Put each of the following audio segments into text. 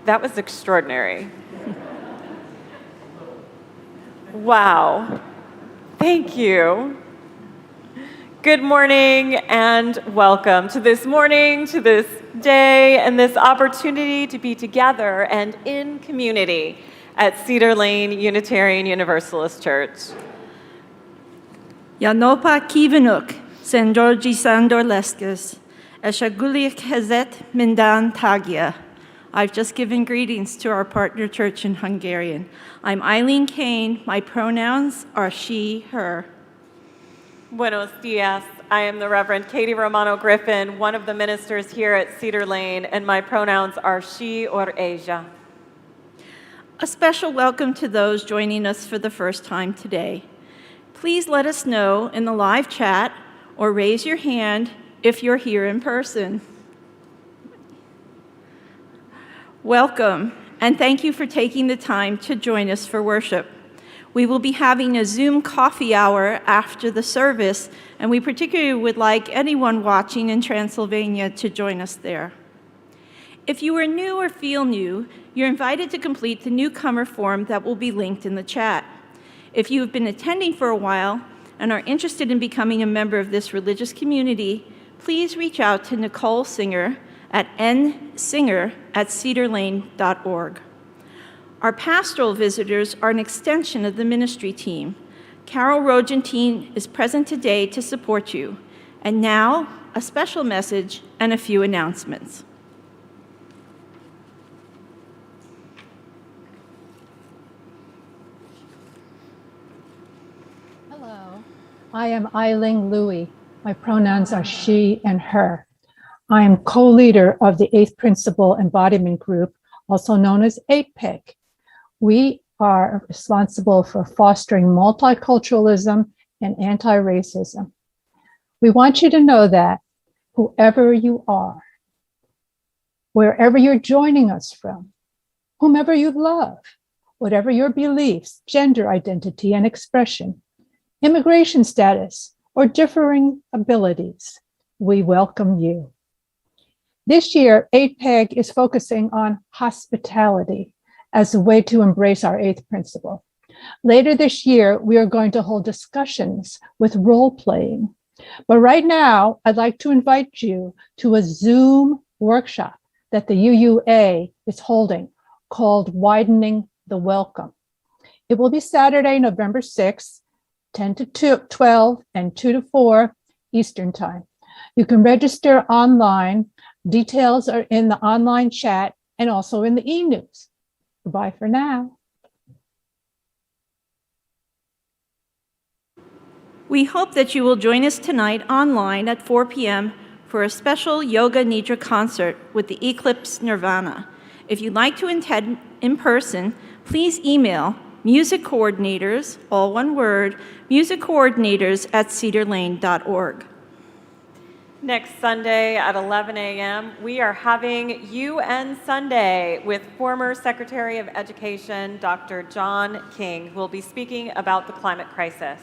That was extraordinary. Wow. Thank you. Good morning and welcome to this morning, to this day, and this opportunity to be together and in community at Cedar Lane Unitarian Universalist Church. Yanopa kivenuk, sendorji sandor leskes, eshagulik hezet mindan tagia. I've just given greetings to our partner church in Hungarian. I'm Eileen Kane. My pronouns are she, her. Buenos dias. I am the Reverend Katie Romano Griffin, one of the ministers here at Cedar Lane, and my pronouns are she or ella. A special welcome to those joining us for the first time today. Please let us know in the live chat or raise your hand if you're here in person. Welcome, and thank you for taking the time to join us for worship. We will be having a Zoom coffee hour after the service, and we particularly would like anyone watching in Transylvania to join us there. If you are new or feel new, you're invited to complete the newcomer form that will be linked in the chat. If you have been attending for a while and are interested in becoming a member of this religious community, please reach out to Nicole Singer at nsinger@cedarlane.org. Our pastoral visitors are an extension of the ministry team. Carol Rogentine is present today to support you. And now, a special message and a few announcements. Hello, I am Eileen Louie. My pronouns are she and her. I am co-leader of the Eighth Principle Embodiment Group, also known as APEG. We are responsible for fostering multiculturalism and anti-racism. We want you to know that whoever you are, wherever you're joining us from, whomever you love, whatever your beliefs, gender identity and expression, immigration status, or differing abilities, we welcome you. This year, APEG is focusing on hospitality as a way to embrace our eighth principle. Later this year, we are going to hold discussions with role-playing. But right now, I'd like to invite you to a Zoom workshop that the UUA is holding called Widening the Welcome. It will be Saturday, November 6th, 10 to 12 and 2 to 4 Eastern Time. You can register online. Details are in the online chat and also in the e-news. Goodbye for now. We hope that you will join us tonight online at 4 p.m. for a special Yoga Nidra concert with the Eclipse Nirvana. If you'd like to attend in person, please email music coordinators, all one word, musiccoordinators@cedarlane.org. Next Sunday at 11 a.m., we are having UN Sunday with former Secretary of Education, Dr. John King, who will be speaking about the climate crisis.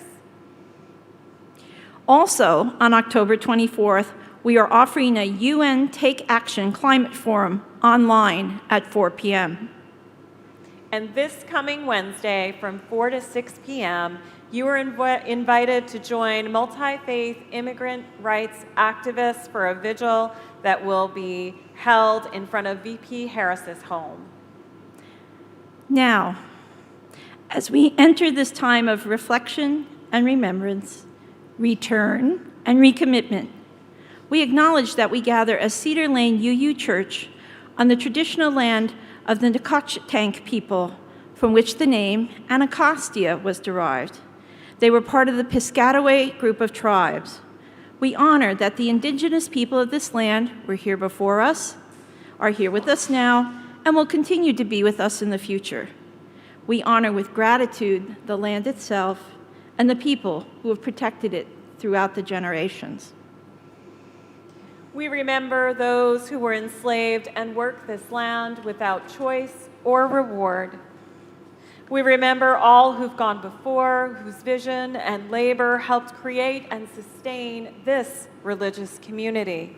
Also, on October 24th, we are offering a UN Take Action Climate Forum online at 4 p.m. And this coming Wednesday from 4 to 6 p.m., you are invited to join multi-faith immigrant rights activists for a vigil that will be held in front of VP Harris's home. Now, as we enter this time of reflection and remembrance, return and recommitment, we acknowledge that we gather as Cedar Lane UU Church on the traditional land of the Nacotchtank people, from which the name Anacostia was derived. They were part of the Piscataway group of tribes. We honor that the indigenous people of this land were here before us, are here with us now, and will continue to be with us in the future. We honor with gratitude the land itself and the people who have protected it throughout the generations. We remember those who were enslaved and worked this land without choice or reward. We remember all who've gone before, whose vision and labor helped create and sustain this religious community.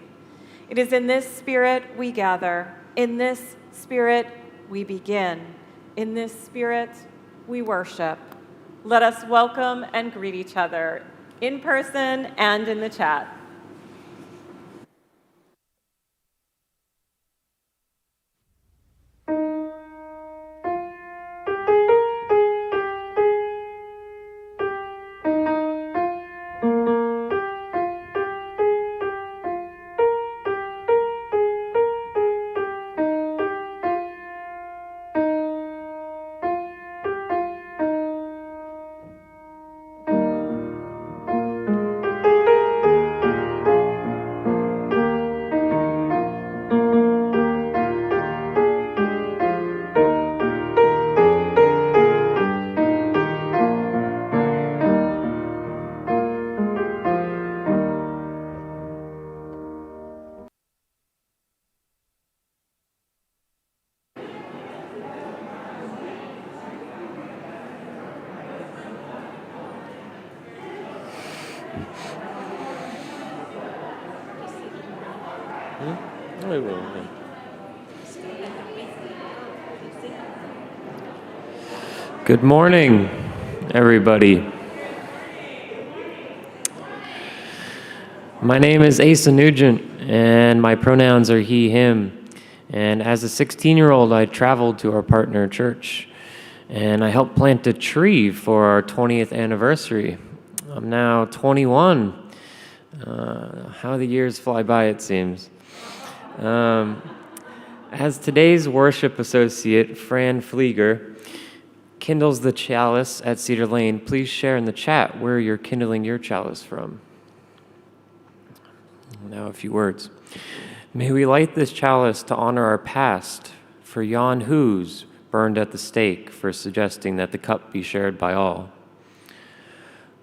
It is in this spirit we gather. In this spirit we begin. In this spirit, we worship. Let us welcome and greet each other in person and in the chat. I will, yeah. Good morning, everybody. My name is Asa Nugent, and my pronouns are he, him. And as a 16-year-old, I traveled to our partner church, and I helped plant a tree for our 20th anniversary. I'm now 21. How the years fly by, it seems. As today's worship associate, Fran Flieger, kindles the chalice at Cedar Lane, please share in the chat where you're kindling your chalice from. Now a few words. May we light this chalice to honor our past, for Jan Hus, burned at the stake for suggesting that the cup be shared by all.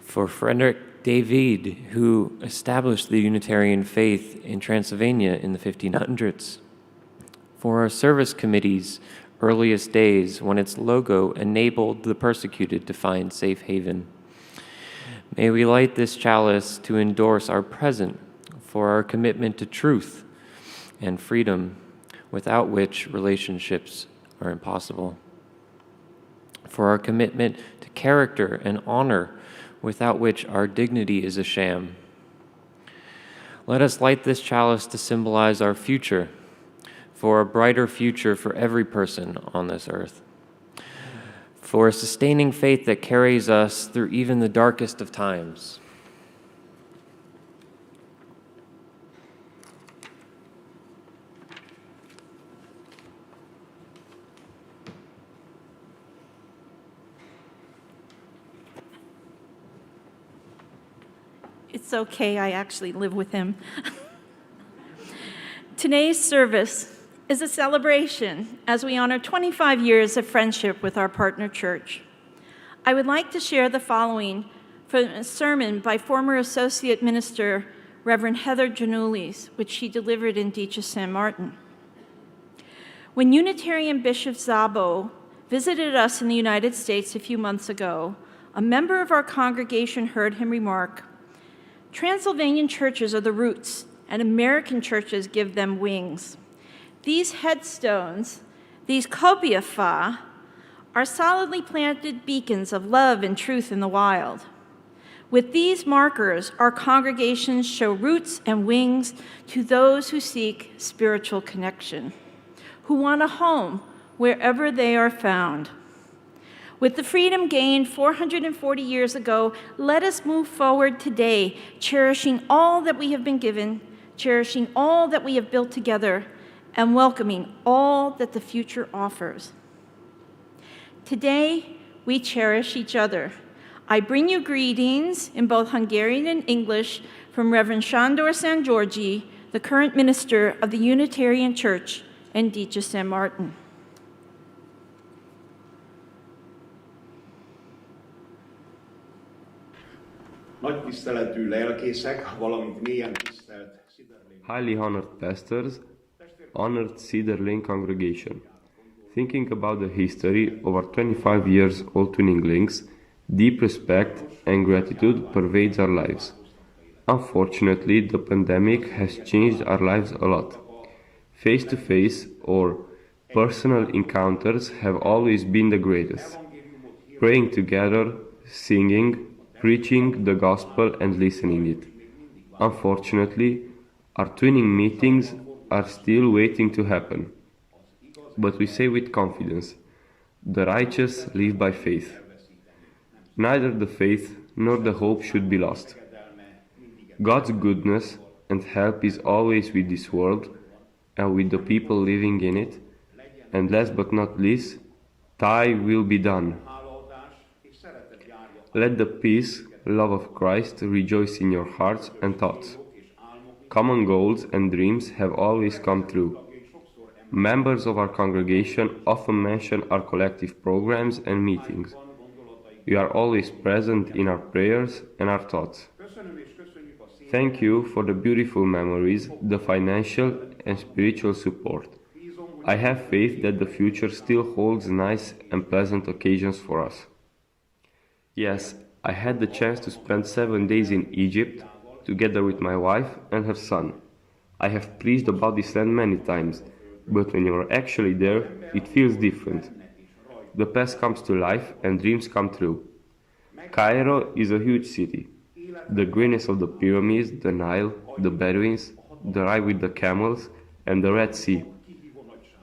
For Frederick David, who established the Unitarian faith in Transylvania in the 1500s. For our service committee's earliest days when its logo enabled the persecuted to find safe haven. May we light this chalice to endorse our present for our commitment to truth and freedom, without which relationships are impossible. For our commitment to character and honor, without which our dignity is a sham. Let us light this chalice to symbolize our future, for a brighter future for every person on this earth, for a sustaining faith that carries us through even the darkest of times. It's okay, I actually live with him. Today's service is a celebration as we honor 25 years of friendship with our partner church. I would like to share the following from a sermon by former Associate Minister Reverend Heather Janulis, which she delivered in Dicsoszentmarton. When Unitarian Bishop Szabo visited us in the United States a few months ago, a member of our congregation heard him remark, "Transylvanian churches are the roots, and American churches give them wings. These headstones, these kopiafa, are solidly planted beacons of love and truth in the wild. With these markers, our congregations show roots and wings to those who seek spiritual connection, who want a home wherever they are found. With the freedom gained 440 years ago, let us move forward today, cherishing all that we have been given, cherishing all that we have built together, and welcoming all that the future offers. Today, we cherish each other. I bring you greetings in both Hungarian and English from Reverend Sándor Szent-Györgyi, the current minister of the Unitarian Church in Dicsoszentmarton. Nagy tiszteletű lelkészek, valamint mélyen tisztelt highly honored pastors, honored Cedar Lane congregation. Thinking about the history of our 25 years old twinning links, deep respect and gratitude pervades our lives. Unfortunately, the pandemic has changed our lives a lot. Face-to-face or Personal encounters have always been the greatest. Praying together, singing, preaching the gospel and listening it. Unfortunately, our twinning meetings are still waiting to happen. But we say with confidence, the righteous live by faith. Neither the faith nor the hope should be lost. God's goodness and help is always with this world and with the people living in it, and last but not least, Thy will be done. Let the peace, love of Christ rejoice in your hearts and thoughts. Common goals and dreams have always come true. Members of our congregation often mention our collective programs and meetings. You are always present in our prayers and our thoughts. Thank you for the beautiful memories, the financial and spiritual support. I have faith that the future still holds nice and pleasant occasions for us. Yes, I had the chance to spend 7 days in Egypt together with my wife and her son. I have preached about this land many times, but when you are actually there, it feels different. The past comes to life and dreams come true. Cairo is a huge city. The greenness of the pyramids, the Nile, the Bedouins, the ride with the camels, and the Red Sea.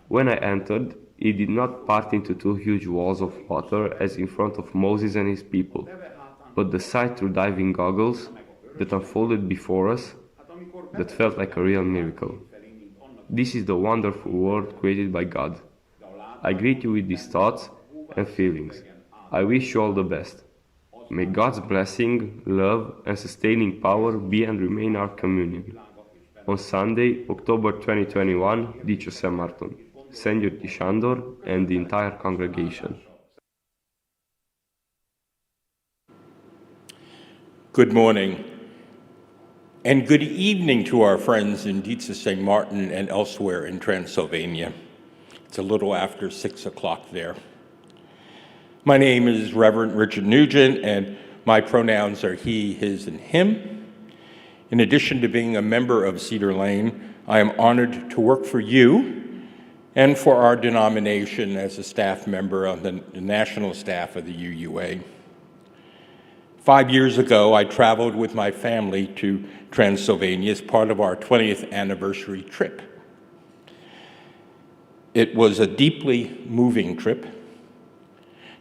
When I entered, it did not part into two huge walls of water as in front of Moses and his people, but the sight through diving goggles that unfolded before us that felt like a real miracle. This is the wonderful world created by God. I greet you with these thoughts and feelings. I wish you all the best. May God's blessing, love, and sustaining power be and remain our communion. On Sunday, October 2021, Dicsoszentmarton, Szent Györgyi Sándor and the entire congregation. Good morning, and good evening to our friends in Dicsoszentmarton and elsewhere in Transylvania. It's a little after 6 o'clock there. My name is Reverend Richard Nugent, and my pronouns are he, his, and him. In addition to being a member of Cedar Lane, I am honored to work for you and for our denomination as a staff member on the national staff of the UUA. 5 years ago, I traveled with my family to Transylvania as part of our 20th anniversary trip. It was a deeply moving trip.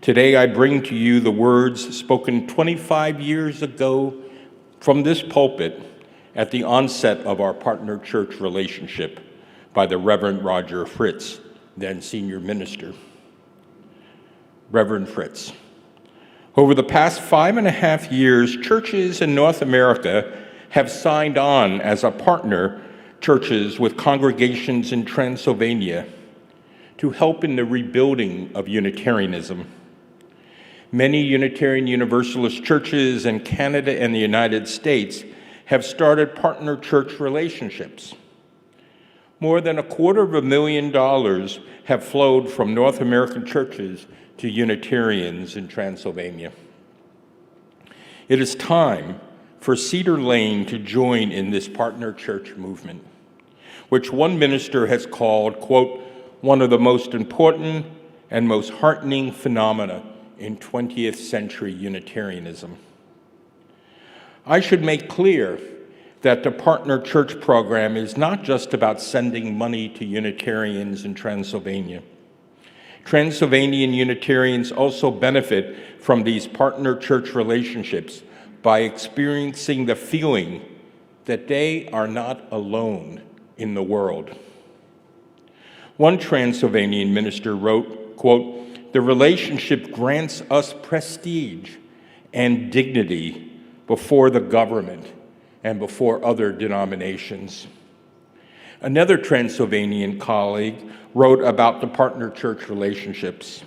Today, I bring to you the words spoken 25 years ago from this pulpit at the onset of our partner church relationship by the Reverend Roger Fritz, then senior minister. Reverend Fritz. Over the past 5.5 years, churches in North America have signed on as a partner churches with congregations in Transylvania to help in the rebuilding of Unitarianism. Many Unitarian Universalist churches in Canada and the United States have started partner church relationships. More than $250,000 have flowed from North American churches to Unitarians in Transylvania. It is time for Cedar Lane to join in this partner church movement, which one minister has called, quote, one of the most important and most heartening phenomena in 20th century Unitarianism. I should make clear that the Partner Church program is not just about sending money to Unitarians in Transylvania. Transylvanian Unitarians also benefit from these partner church relationships by experiencing the feeling that they are not alone in the world. One Transylvanian minister wrote, quote, the relationship grants us prestige and dignity before the government and before other denominations. Another Transylvanian colleague wrote about the partner church relationships.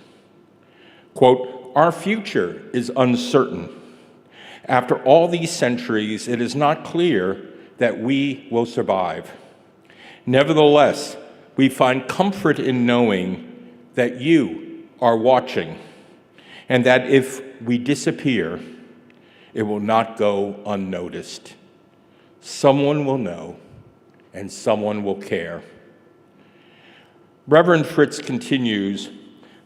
Quote, our future is uncertain. After all these centuries, it is not clear that we will survive. Nevertheless, we find comfort in knowing that you are watching, and that if we disappear, it will not go unnoticed. Someone will know, and someone will care. Reverend Fritz continues,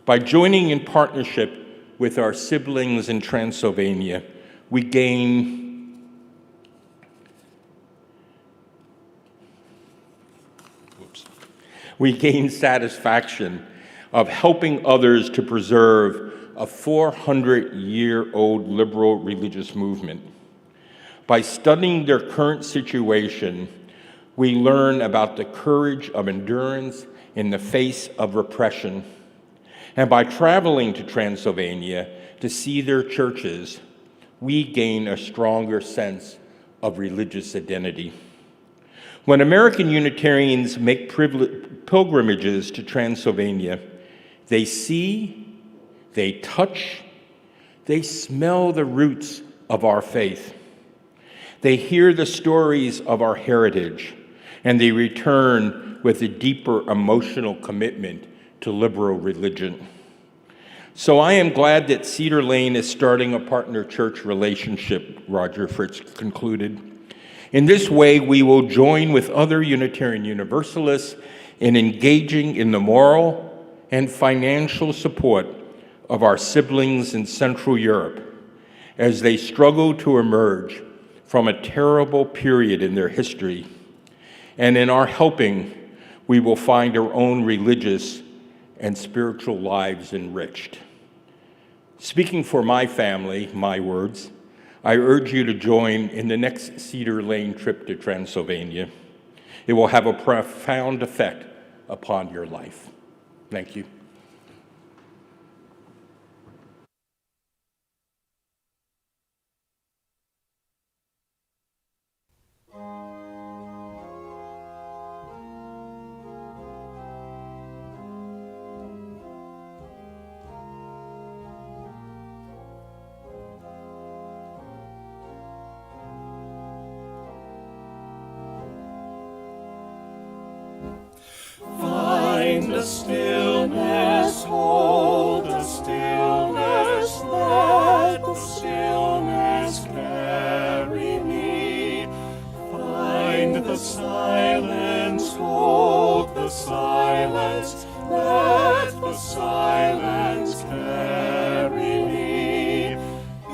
by joining in partnership with our siblings in Transylvania, we gain satisfaction of helping others to preserve a 400-year-old liberal religious movement. By studying their current situation, we learn about the courage of endurance in the face of repression. And by traveling to Transylvania to see their churches, we gain a stronger sense of religious identity. When American Unitarians make pilgrimages to Transylvania, they see, they touch, they smell the roots of our faith. They hear the stories of our heritage, and they return with a deeper emotional commitment to liberal religion. So I am glad that Cedar Lane is starting a partner church relationship, Roger Fritz concluded. In this way, we will join with other Unitarian Universalists in engaging in the moral and financial support of our siblings in Central Europe as they struggle to emerge from a terrible period in their history. And in our helping, we will find our own religious and spiritual lives enriched. Speaking for my family, my words, I urge you to join in the next Cedar Lane trip to Transylvania. It will have a profound effect upon your life. Thank you. Find the stillness, hold the stillness, let the stillness carry me. Find the silence, hold the silence, let the silence carry me.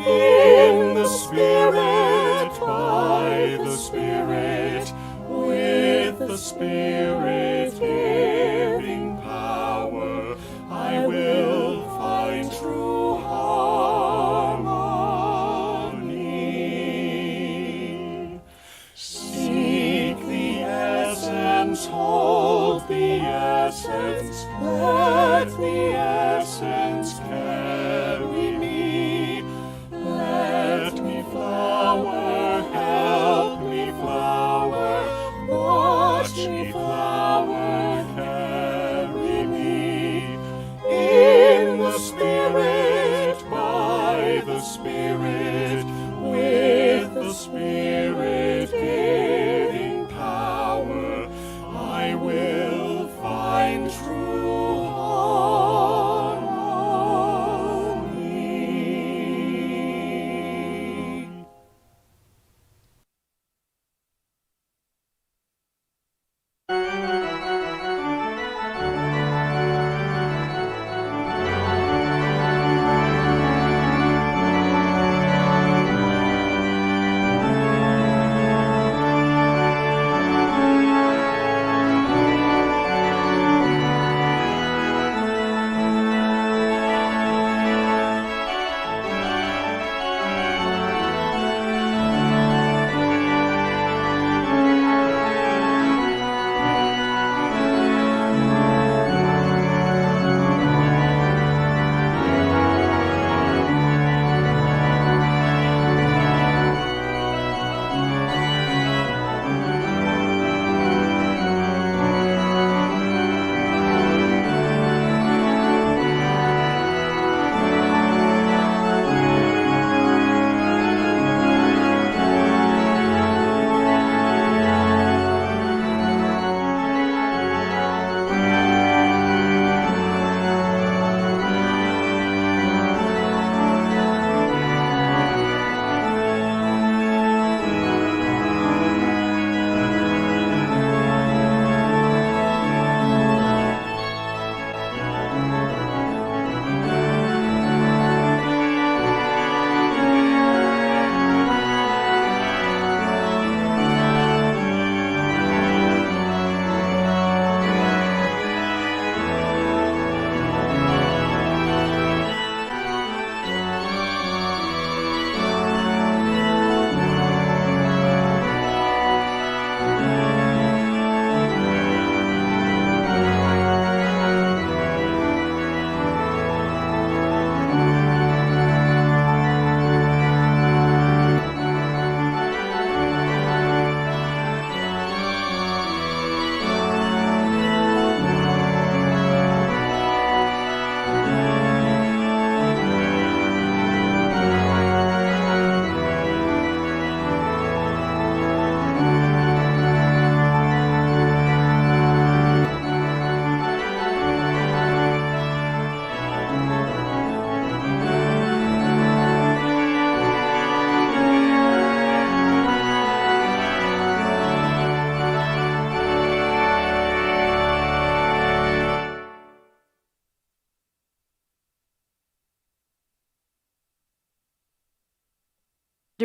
In the Spirit, by the Spirit, with the Spirit giving power, I will find true harmony. Seek the essence, hold the essence, let the essence carry me. Let me flower, help me flower, watch me flower, carry me. In the Spirit, by the Spirit, with the Spirit giving power, I will find true harmony.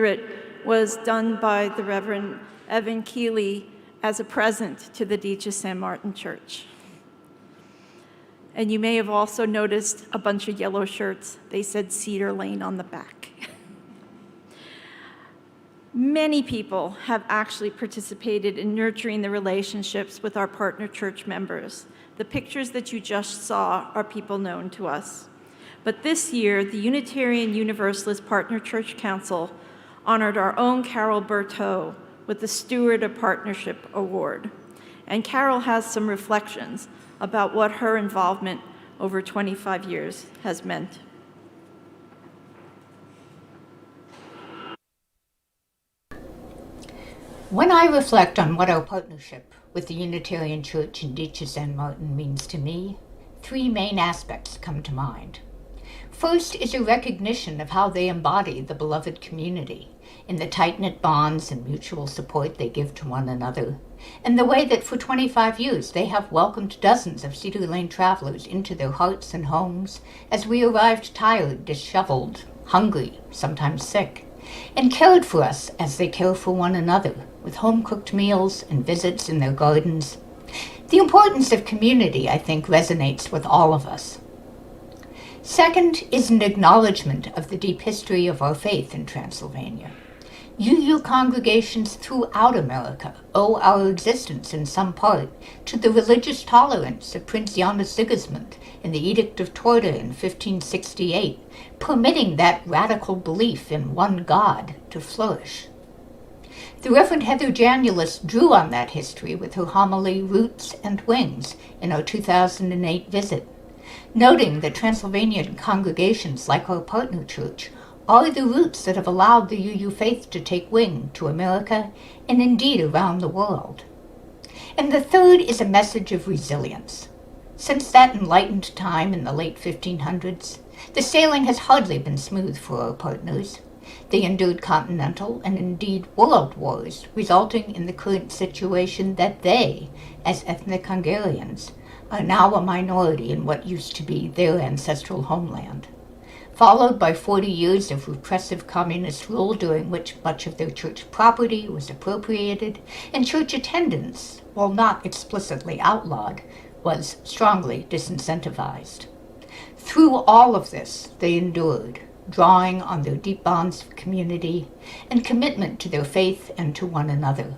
It was done by the Reverend Evan Keeley as a present to the Dicsoszentmarton Church. And you may have also noticed a bunch of yellow shirts. They said Cedar Lane on the back. Many people have actually participated in nurturing the relationships with our partner church members. The pictures that you just saw are people known to us. But this year, the Unitarian Universalist Partner Church Council honored our own Carol Berteau with the Steward of Partnership Award. And Carol has some reflections about what her involvement over 25 years has meant. When I reflect on what our partnership with the Unitarian Church in Dicsoszentmarton means to me, three main aspects come to mind. First is a recognition of how they embody the beloved community in the tight-knit bonds and mutual support they give to one another, and the way that for 25 years they have welcomed dozens of Cedar Lane travelers into their hearts and homes as we arrived tired, disheveled, hungry, sometimes sick, and cared for us as they care for one another, with home-cooked meals and visits in their gardens. The importance of community, I think, resonates with all of us. Second is an acknowledgement of the deep history of our faith in Transylvania. UU congregations throughout America owe our existence in some part to the religious tolerance of Prince Johannes Sigismund in the Edict of Torda in 1568, permitting that radical belief in one God to flourish. The Reverend Heather Janulus drew on that history with her homily Roots and Wings in our 2008 visit, noting that Transylvanian congregations like our partner church are the roots that have allowed the UU faith to take wing to America and indeed around the world. And the third is a message of resilience. Since that enlightened time in the late 1500s, the sailing has hardly been smooth for our partners. They endured continental and indeed world wars, resulting in the current situation that they, as ethnic Hungarians, are now a minority in what used to be their ancestral homeland. Followed by 40 years of repressive communist rule during which much of their church property was appropriated, and church attendance, while not explicitly outlawed, was strongly disincentivized. Through all of this, they endured, drawing on their deep bonds of community and commitment to their faith and to one another.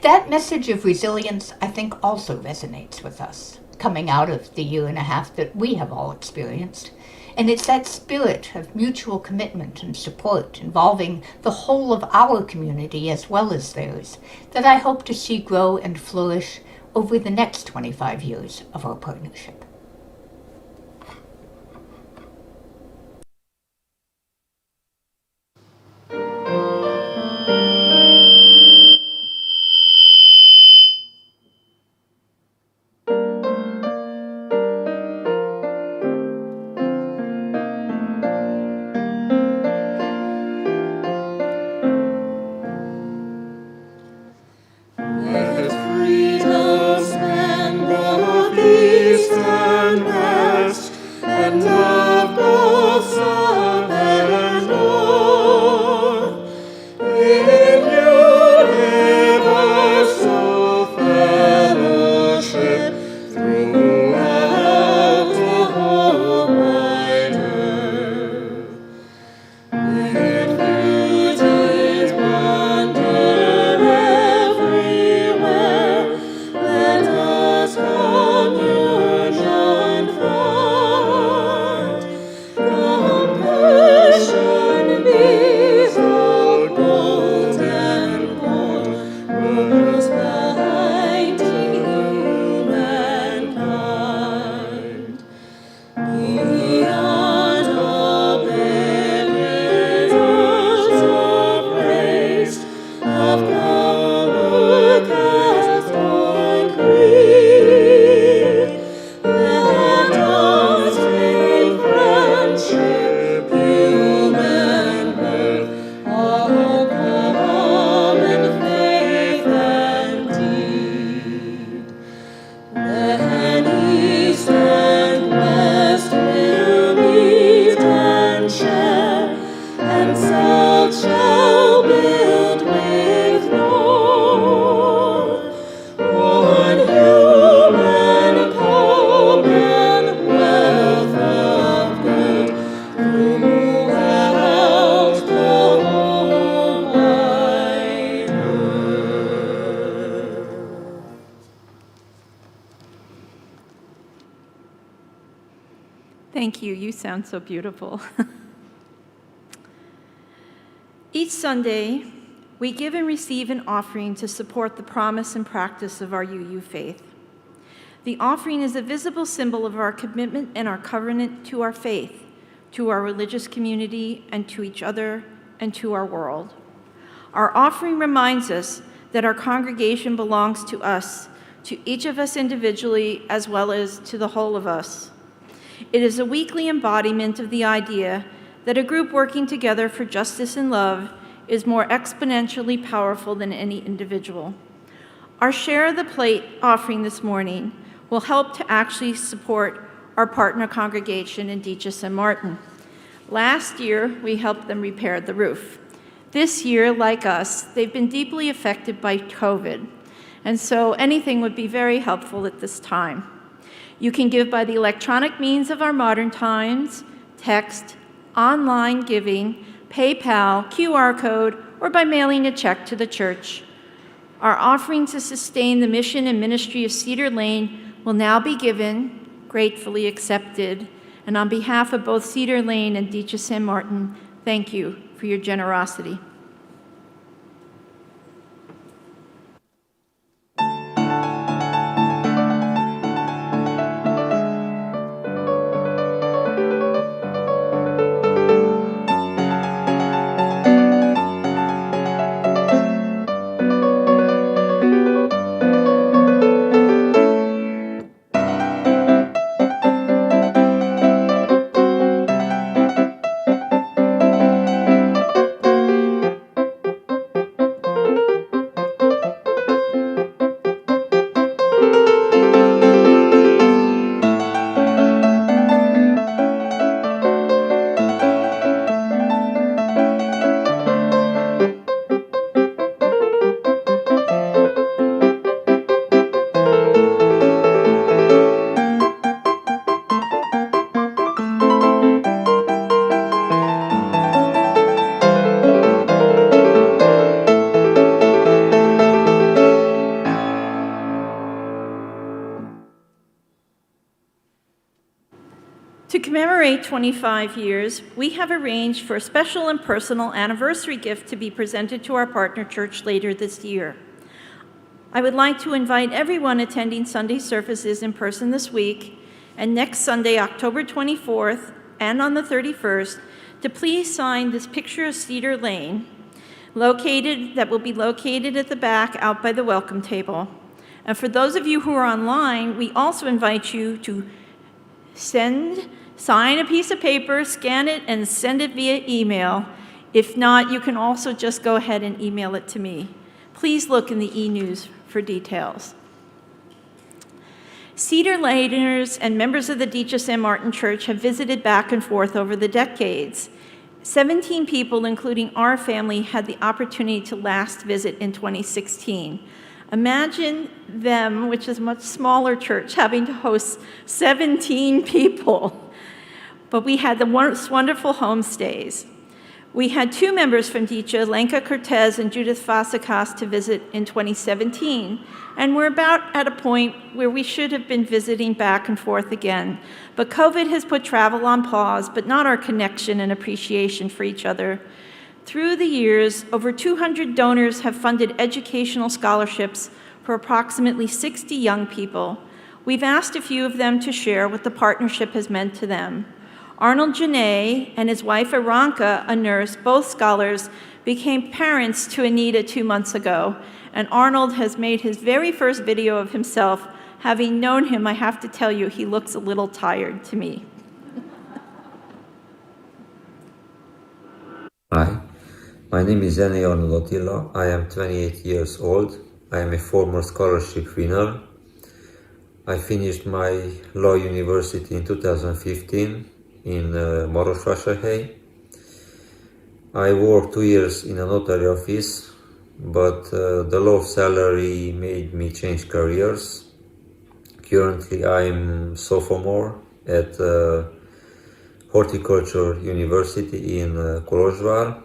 That message of resilience, I think, also resonates with us, coming out of the year and a half that we have all experienced. And it's that spirit of mutual commitment and support involving the whole of our community as well as theirs that I hope to see grow and flourish over the next 25 years of our partnership. East and west. Thank you. You sound so beautiful. Each Sunday, we give and receive an offering to support the promise and practice of our UU faith. The offering is a visible symbol of our commitment and our covenant to our faith, to our religious community, and to each other, and to our world. Our offering reminds us that our congregation belongs to us, to each of us individually, as well as to the whole of us. It is a weekly embodiment of the idea that a group working together for justice and love is more exponentially powerful than any individual. Our share of the plate offering this morning will help to actually support our partner congregation in Dicsoszentmarton. Last year, we helped them repair the roof. This year, like us, they've been deeply affected by COVID, and so anything would be very helpful at this time. You can give by the electronic means of our modern times, text, online giving, PayPal, QR code, or by mailing a check to the church. Our offering to sustain the mission and ministry of Cedar Lane will now be given, gratefully accepted, and on behalf of both Cedar Lane and Dicsoszentmarton, thank you for your generosity. To commemorate 25 years, we have arranged for a special and personal anniversary gift to be presented to our partner church later this year. I would like to invite everyone attending Sunday services in person this week and next Sunday, October 24th, and on the 31st, to please sign this picture of Cedar Lane, that will be located at the back out by the welcome table. And for those of you who are online, we also invite you to sign a piece of paper, scan it, and send it via email. If not, you can also just go ahead and email it to me. Please look in the e-news for details. Cedar Laners and members of the Dicsoszentmarton Church have visited back and forth over the decades. 17 people, including our family, had the opportunity to last visit in 2016. Imagine them, which is a much smaller church, having to host 17 people. But we had the most wonderful homestays. We had two members from Dicha, Lenka Cortez and Judith Fasakas, to visit in 2017, and we're about at a point where we should have been visiting back and forth again. But COVID has put travel on pause, but not our connection and appreciation for each other. Through the years, over 200 donors have funded educational scholarships for approximately 60 young people. We've asked a few of them to share what the partnership has meant to them. Arnold Janae and his wife Aranka, a nurse, both scholars, became parents to Anita 2 months ago, and Arnold has made his very first video of himself. Having known him, I have to tell you, he looks a little tired to me. Hi, my name is Enion Lotila. I am 28 years old. I am a former scholarship winner. I finished my law university in 2015 in Marosvásárhely. I worked 2 years in a notary office, but the low salary made me change careers. Currently, I'm sophomore at Horticulture University in Kolozsvár.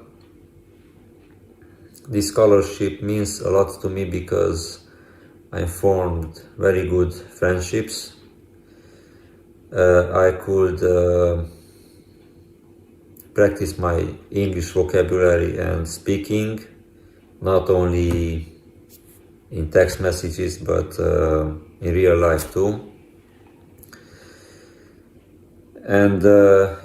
This scholarship means a lot to me because I formed very good friendships. I could practice my English vocabulary and speaking, not only in text messages, but in real life too. And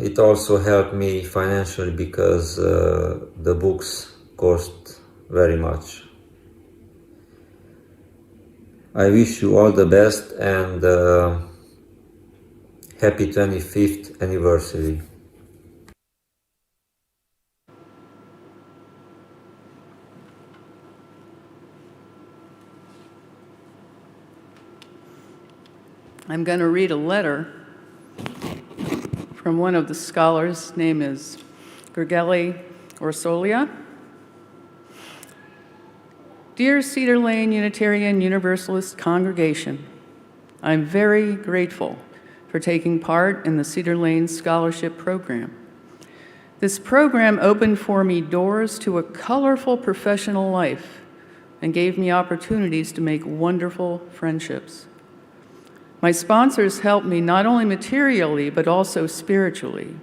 it also helped me financially because the books cost very much. I wish you all the best and happy 25th anniversary. I'm going to read a letter from one of the scholars. His name is Gergely Orsolia. Dear Cedar Lane Unitarian Universalist Congregation, I'm very grateful for taking part in the Cedar Lane Scholarship Program. This program opened for me doors to a colorful professional life and gave me opportunities to make wonderful friendships. My sponsors helped me not only materially, but also spiritually.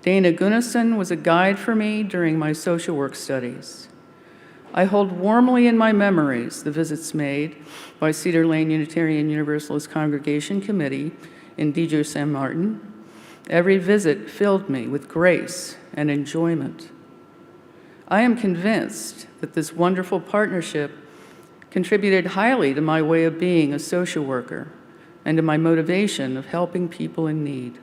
Dana Gunnarsson was a guide for me during my social work studies. I hold warmly in my memories the visits made by Cedar Lane Unitarian Universalist Congregation Committee in Dicsoszentmarton. Every visit filled me with grace and enjoyment. I am convinced that this wonderful partnership contributed highly to my way of being a social worker and to my motivation of helping people in need.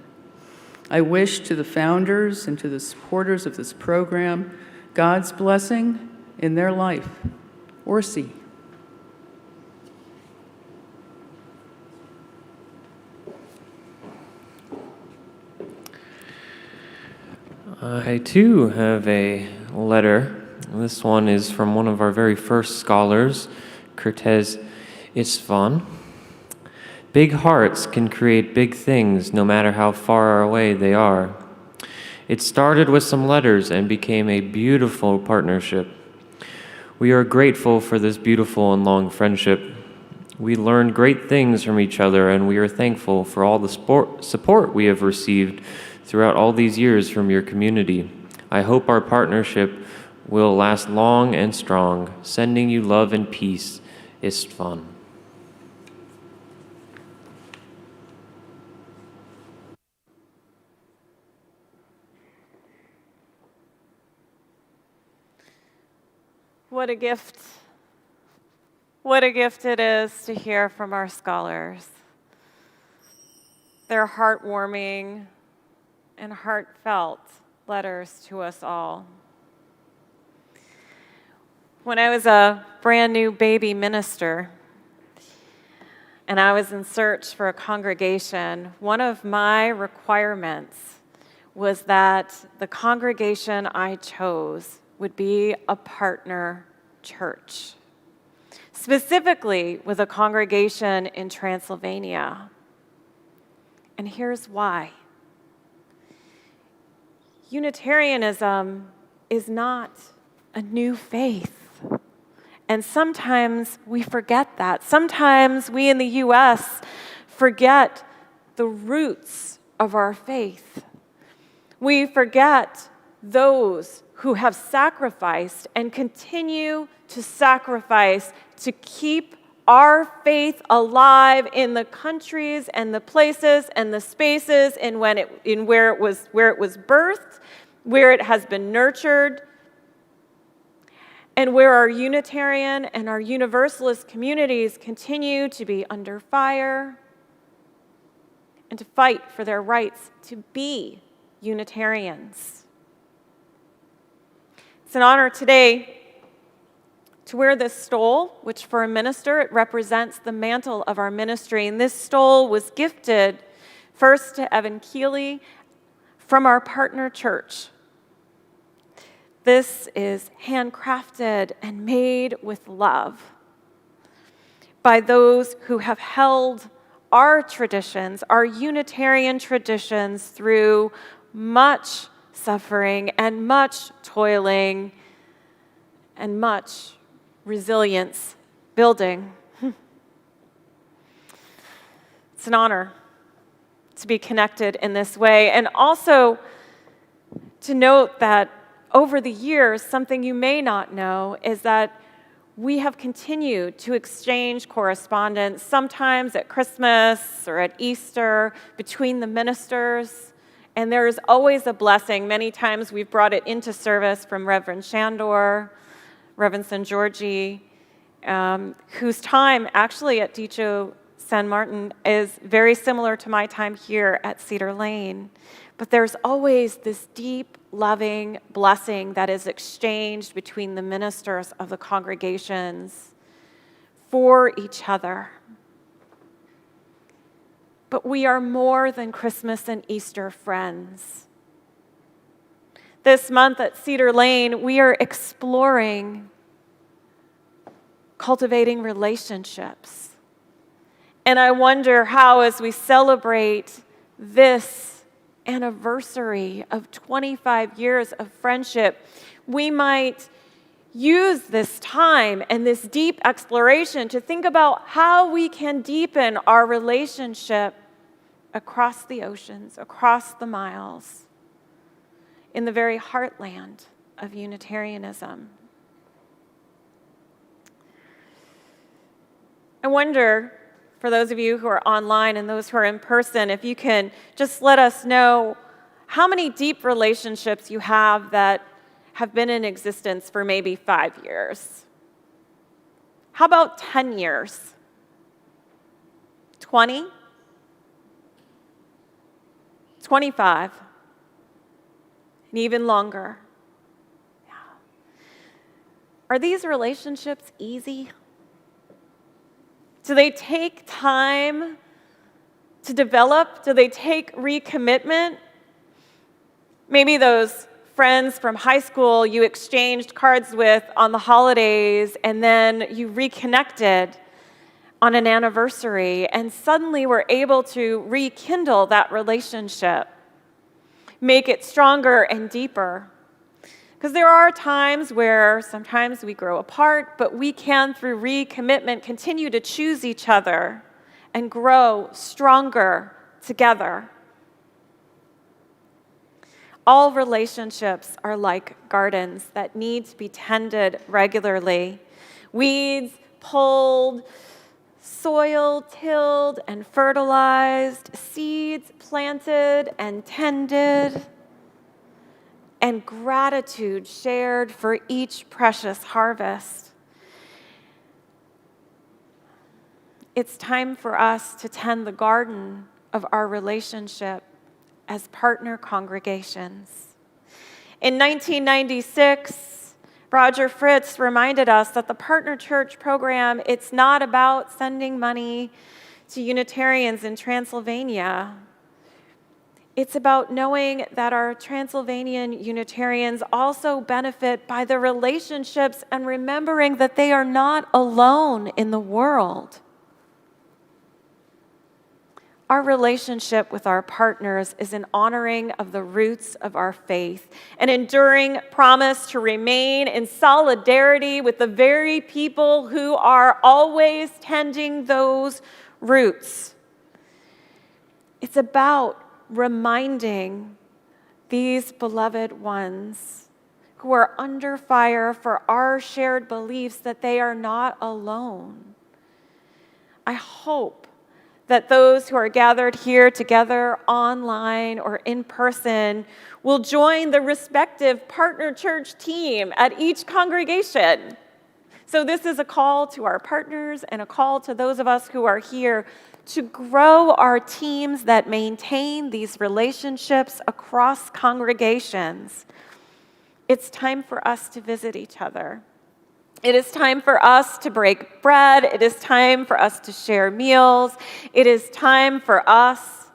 I wish to the founders and to the supporters of this program God's blessing in their life. Orsi. I too have a letter. This one is from one of our very first scholars, Kertész István. Big hearts can create big things no matter how far away they are. It started with some letters and became a beautiful partnership. We are grateful for this beautiful and long friendship. We learned great things from each other, and we are thankful for all the support we have received throughout all these years from your community. I hope our partnership will last long and strong. Sending you love and peace, István. What a gift. What a gift it is to hear from our scholars. Their heartwarming and heartfelt letters to us all. When I was a brand new baby minister and I was in search for a congregation, one of my requirements was that the congregation I chose would be a partner church, specifically with a congregation in Transylvania. And here's why. Unitarianism is not a new faith. And sometimes we forget that. Sometimes we in the U.S. forget the roots of our faith. We forget those who have sacrificed and continue to sacrifice to keep our faith alive in the countries and the places and the spaces and where it was birthed, where it has been nurtured, and where our Unitarian and our Universalist communities continue to be under fire and to fight for their rights to be Unitarians. It's an honor today to wear this stole, which for a minister, it represents the mantle of our ministry. And this stole was gifted first to Evan Keeley from our partner church. This is handcrafted and made with love by those who have held our traditions, our Unitarian traditions, through much suffering and much toiling and much resilience building. It's an honor to be connected in this way. And also to note that over the years, something you may not know is that we have continued to exchange correspondence, sometimes at Christmas or at Easter, between the ministers. And there is always a blessing. Many times we've brought it into service from Reverend Shandor, Reverend St. Georgie, whose time actually at Dicsoszentmarton is very similar to my time here at Cedar Lane. But there's always this deep, loving blessing that is exchanged between the ministers of the congregations for each other. But we are more than Christmas and Easter friends. This month at Cedar Lane, we are exploring cultivating relationships. And I wonder how, as we celebrate this anniversary of 25 years of friendship, we might use this time and this deep exploration to think about how we can deepen our relationship across the oceans, across the miles, in the very heartland of Unitarianism. I wonder, for those of you who are online and those who are in person, if you can just let us know how many deep relationships you have that have been in existence for maybe 5 years. How about 10 years? 20? 25? And even longer? Yeah. Are these relationships easy? Do they take time to develop? Do they take recommitment? Maybe those friends from high school you exchanged cards with on the holidays, and then you reconnected on an anniversary, and suddenly were able to rekindle that relationship, make it stronger and deeper. Because there are times where sometimes we grow apart, but we can, through recommitment, continue to choose each other and grow stronger together. All relationships are like gardens that need to be tended regularly. Weeds pulled, soil tilled and fertilized, seeds planted and tended, and gratitude shared for each precious harvest. It's time for us to tend the garden of our relationship as partner congregations. In 1996, Roger Fritz reminded us that the Partner Church program, it's not about sending money to Unitarians in Transylvania. It's about knowing that our Transylvanian Unitarians also benefit by the relationships and remembering that they are not alone in the world. Our relationship with our partners is an honoring of the roots of our faith, an enduring promise to remain in solidarity with the very people who are always tending those roots. It's about reminding these beloved ones who are under fire for our shared beliefs that they are not alone. I hope that those who are gathered here together online or in person will join the respective partner church team at each congregation. So this is a call to our partners and a call to those of us who are here to grow our teams that maintain these relationships across congregations. It's time for us to visit each other. It is time for us to break bread. It is time for us to share meals. It is time for us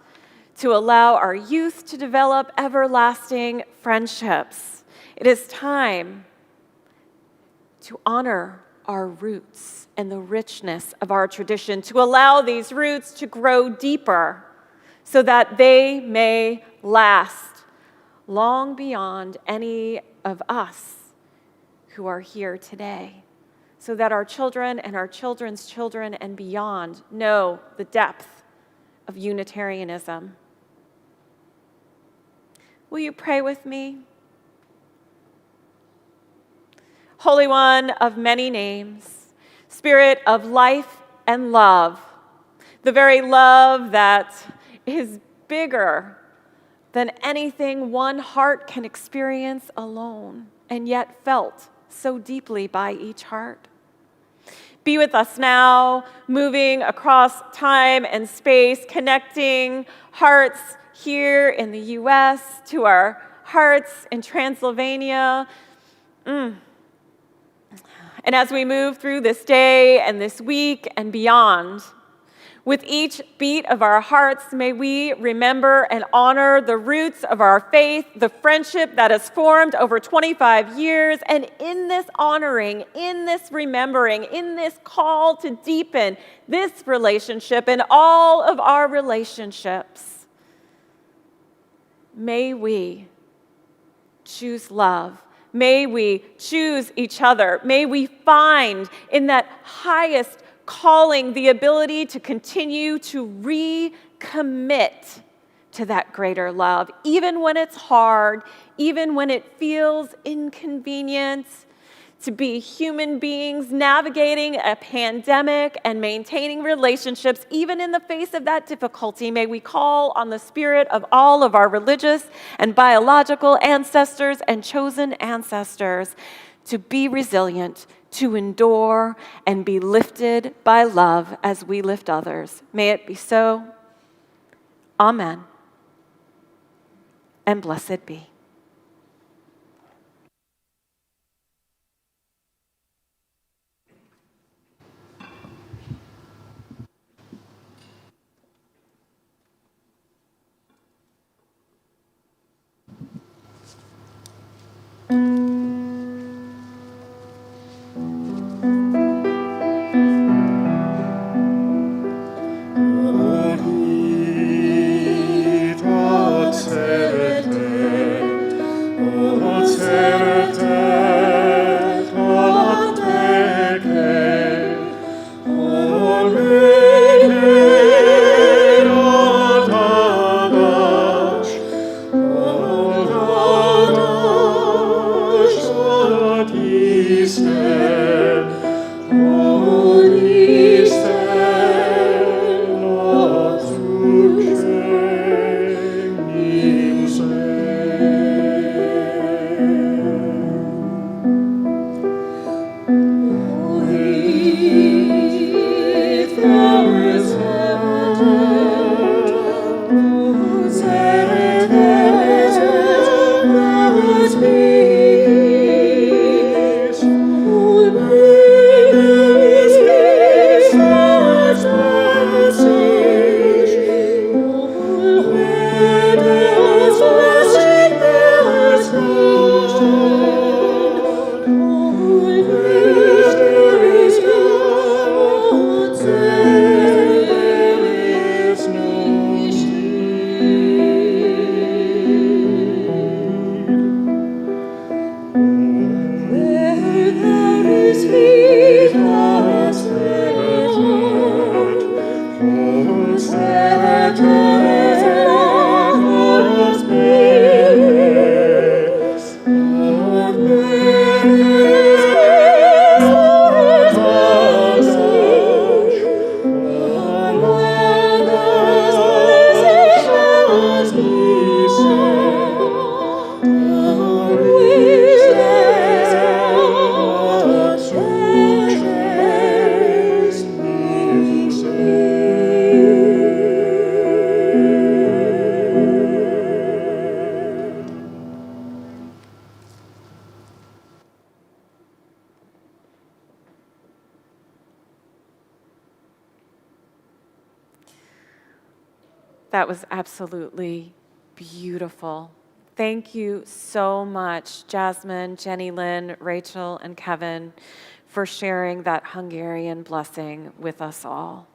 to allow our youth to develop everlasting friendships. It is time to honor our roots and the richness of our tradition, to allow these roots to grow deeper so that they may last long beyond any of us who are here today, so that our children and our children's children and beyond know the depth of Unitarianism. will you pray with me? Holy One of many names, Spirit of life and love, the very love that is bigger than anything one heart can experience alone, and yet felt so deeply by each heart. Be with us now, moving across time and space, connecting hearts here in the U.S. to our hearts in Transylvania. And as we move through this day and this week and beyond, with each beat of our hearts, may we remember and honor the roots of our faith, the friendship that has formed over 25 years, and in this honoring, in this remembering, in this call to deepen this relationship and all of our relationships, may we choose love. May we choose each other. May we find in that highest calling the ability to continue to recommit to that greater love, even when it's hard, even when it feels inconvenient, to be human beings navigating a pandemic and maintaining relationships, even in the face of that difficulty. May we call on the spirit of all of our religious and biological ancestors and chosen ancestors to be resilient, to endure, and be lifted by love as we lift others. May it be so. Amen. And blessed be. That was absolutely beautiful. Thank you so much, Jasmine, Jenny Lynn, Rachel, and Kevin, for sharing that Hungarian blessing with us all.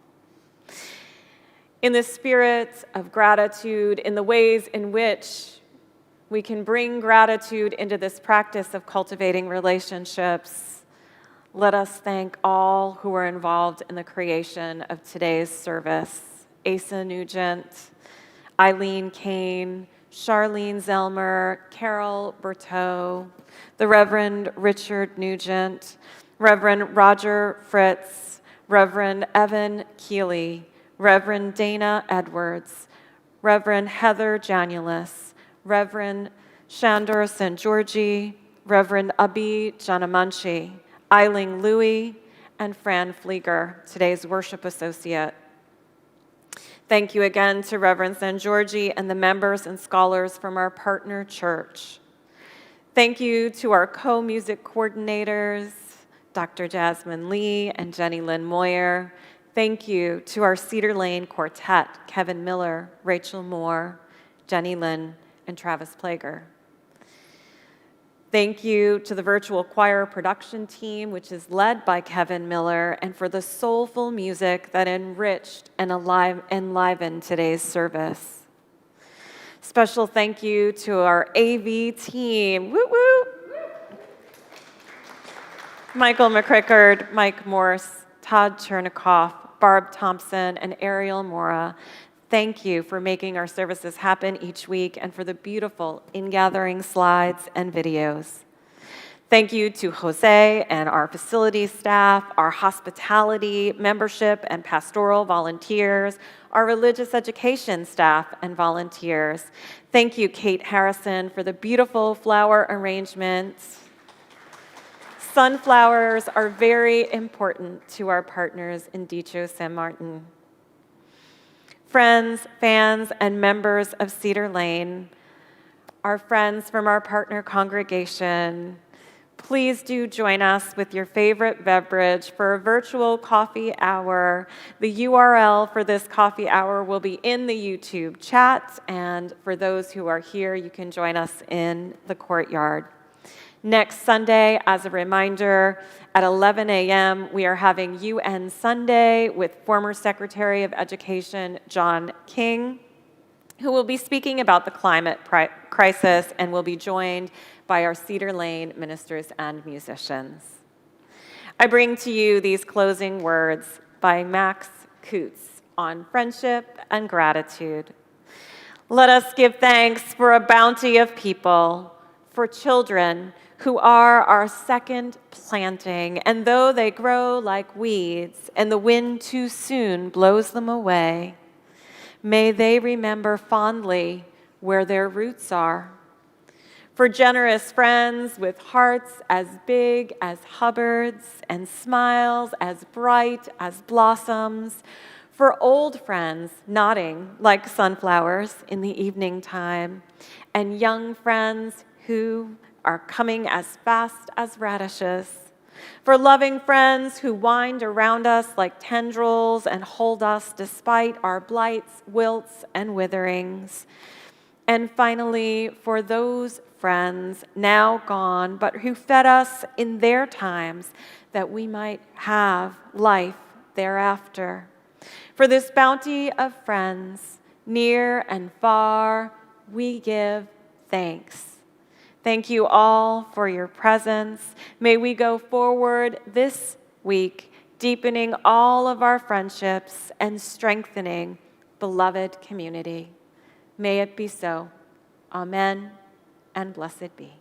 In the spirit of gratitude, in the ways in which we can bring gratitude into this practice of cultivating relationships, let us thank all who were involved in the creation of today's service. Asa Nugent, Eileen Kane, Charlene Zelmer, Carol Berteau, the Reverend Richard Nugent, Reverend Roger Fritz, Reverend Evan Keeley, Reverend Dana Edwards, Reverend Heather Janulis, Reverend Shandor St. Georgi, Reverend Abi Janamanchi, Eiling Louie, and Fran Flieger, today's worship associate. Thank you again to Reverend St. Georgi and the members and scholars from our partner church. Thank you to our co-music coordinators, Dr. Jasmine Lee and Jenny Lynn Moyer. Thank you to our Cedar Lane Quartet, Kevin Miller, Rachel Moore, Jenny Lynn, and Travis Plager. Thank you to the virtual choir production team, which is led by Kevin Miller, and for the soulful music that enriched and enlivened today's service. Special thank you to our AV team. Woo woo! Michael McCrickard, Mike Morse, Todd Chernikoff, Barb Thompson, and Ariel Mora. Thank you for making our services happen each week and for the beautiful in-gathering slides and videos. Thank you to Jose and our facilities staff, our hospitality, membership, and pastoral volunteers, our religious education staff and volunteers. Thank you, Kate Harrison, for the beautiful flower arrangements. Sunflowers are very important to our partners in Dicsoszentmarton. Friends, fans, and members of Cedar Lane, our friends from our partner congregation, please do join us with your favorite beverage for a virtual coffee hour. The URL for this coffee hour will be in the YouTube chat, and for those who are here, you can join us in the courtyard. Next Sunday, as a reminder, at 11 a.m., we are having UN Sunday with former Secretary of Education John King, who will be speaking about the climate crisis and will be joined by our Cedar Lane ministers and musicians. I bring to you these closing words by Max Coots on friendship and gratitude. Let us give thanks for a bounty of people, for children who are our second planting, and though they grow like weeds and the wind too soon blows them away, may they remember fondly where their roots are. For generous friends with hearts as big as Hubbard's and smiles as bright as blossoms, for old friends nodding like sunflowers in the evening time, and young friends who are coming as fast as radishes, for loving friends who wind around us like tendrils and hold us despite our blights, wilts, and witherings. And finally, for those friends now gone, but who fed us in their times that we might have life thereafter. For this bounty of friends, near and far, we give thanks. Thank you all for your presence. May we go forward this week, deepening all of our friendships and strengthening beloved community. May it be so. Amen, and blessed be.